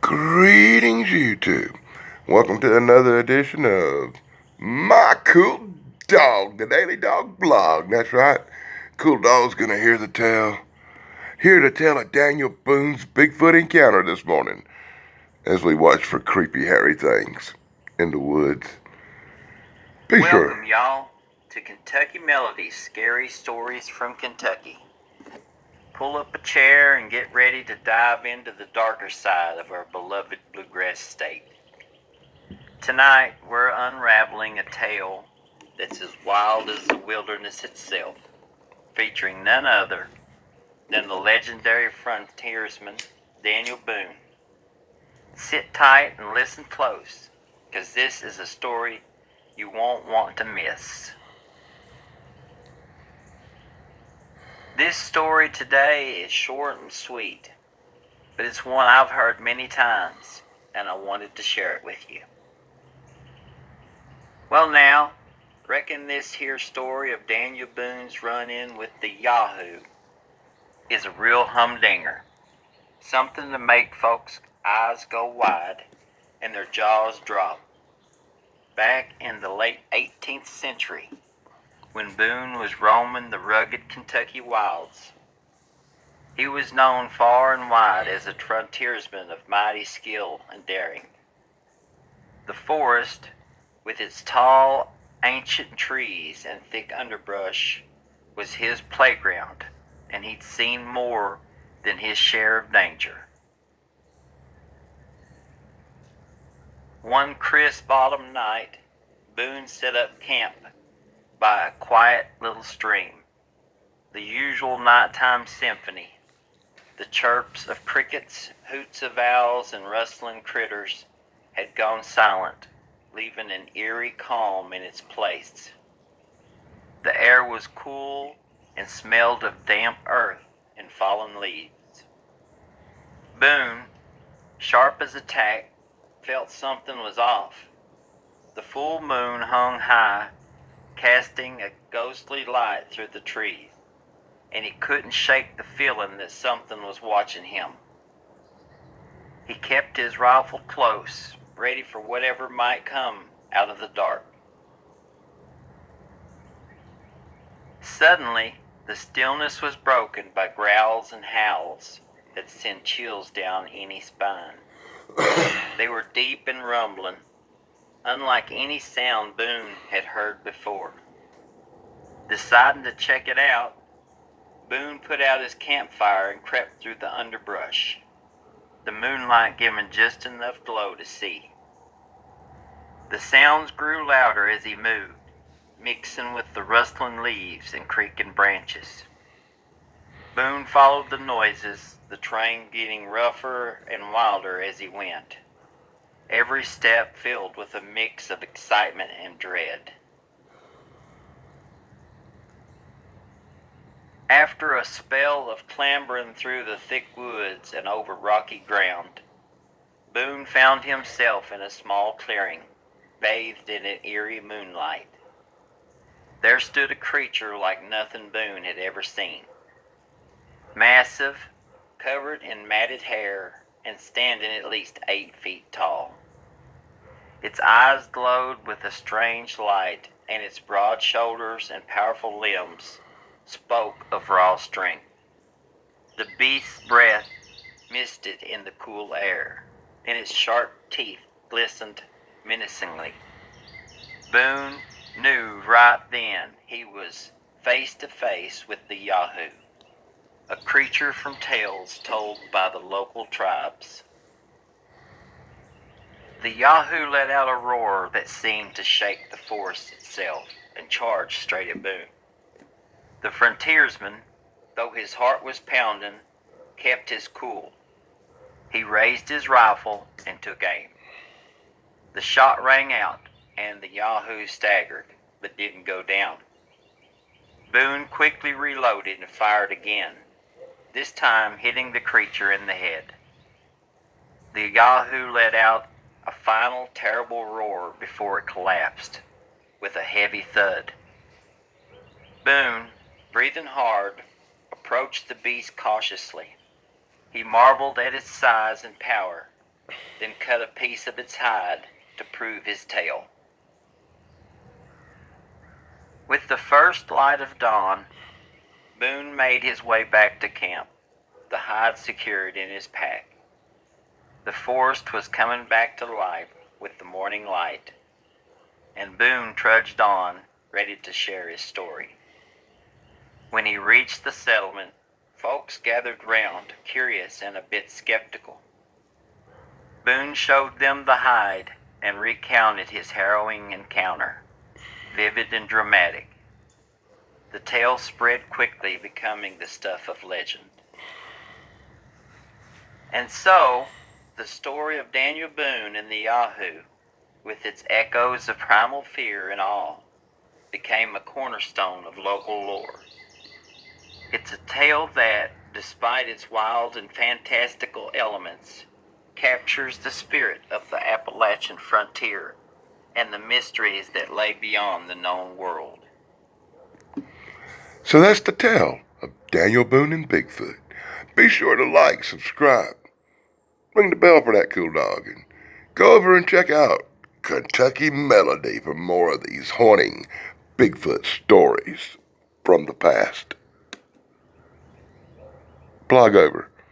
Greetings, YouTube. Welcome to another edition of My Cool Dog, the Daily Dog Blog. That's right. Cool Dog's gonna hear the tale. Here to tell of Daniel Boone's Bigfoot encounter this morning as we watch for creepy, hairy things in the woods. Be sure. Welcome, y'all, to Kentucky Melody's Scary Stories from Kentucky. Pull up a chair and get ready to dive into the darker side of our beloved bluegrass state. Tonight, we're unraveling a tale that's as wild as the wilderness itself, featuring none other than the legendary frontiersman, Daniel Boone. Sit tight and listen close, because this is a story you won't want to miss. This story today is short and sweet, but it's one I've heard many times, and I wanted to share it with you. Well now, reckon this here story of Daniel Boone's run-in with the Yahoo is a real humdinger. Something to make folks' eyes go wide and their jaws drop. Back in the late 18th century, when Boone was roaming the rugged Kentucky wilds, he was known far and wide as a frontiersman of mighty skill and daring. The forest, with its tall, ancient trees and thick underbrush, was his playground, and he'd seen more than his share of danger. One crisp autumn night, Boone set up camp by a quiet little stream. The usual nighttime symphony, the chirps of crickets, hoots of owls, and rustling critters had gone silent, leaving an eerie calm in its place. The air was cool and smelled of damp earth and fallen leaves. Boone, sharp as a tack, felt something was off. The full moon hung high, casting a ghostly light through the trees, and he couldn't shake the feeling that something was watching him. He kept his rifle close, ready for whatever might come out of the dark. Suddenly, the stillness was broken by growls and howls that sent chills down any spine. They were deep and rumbling, unlike any sound Boone had heard before. Deciding to check it out, Boone put out his campfire and crept through the underbrush, the moonlight giving just enough glow to see. The sounds grew louder as he moved, mixing with the rustling leaves and creaking branches. Boone followed the noises, the train getting rougher and wilder as he went, every step filled with a mix of excitement and dread. After a spell of clambering through the thick woods and over rocky ground, Boone found himself in a small clearing, bathed in an eerie moonlight. There stood a creature like nothing Boone had ever seen. Massive, covered in matted hair, and standing at least 8 feet tall. Its eyes glowed with a strange light, and its broad shoulders and powerful limbs spoke of raw strength. The beast's breath misted in the cool air, and its sharp teeth glistened menacingly. Boone knew right then he was face to face with the Yahoo, a creature from tales told by the local tribes. The Yahoo let out a roar that seemed to shake the forest itself and charged straight at Boone. The frontiersman, though his heart was pounding, kept his cool. He raised his rifle and took aim. The shot rang out, and the Yahoo staggered, but didn't go down. Boone quickly reloaded and fired again, this time hitting the creature in the head. The Yahoo let out a final terrible roar before it collapsed, with a heavy thud. Boone, breathing hard, approached the beast cautiously. He marveled at its size and power, then cut a piece of its hide to prove his tale. With the first light of dawn, Boone made his way back to camp, the hide secured in his pack. The forest was coming back to life with the morning light, and Boone trudged on, ready to share his story. When he reached the settlement, folks gathered round, curious and a bit skeptical. Boone showed them the hide and recounted his harrowing encounter, vivid and dramatic. The tale spread quickly, becoming the stuff of legend. And so, the story of Daniel Boone and the Yahoo, with its echoes of primal fear and awe, became a cornerstone of local lore. It's a tale that, despite its wild and fantastical elements, captures the spirit of the Appalachian frontier and the mysteries that lay beyond the known world. So that's the tale of Daniel Boone and Bigfoot. Be sure to like, subscribe, ring the bell for that cool dog, and go over and check out Kentucky Melody for more of these haunting Bigfoot stories from the past. Plug over.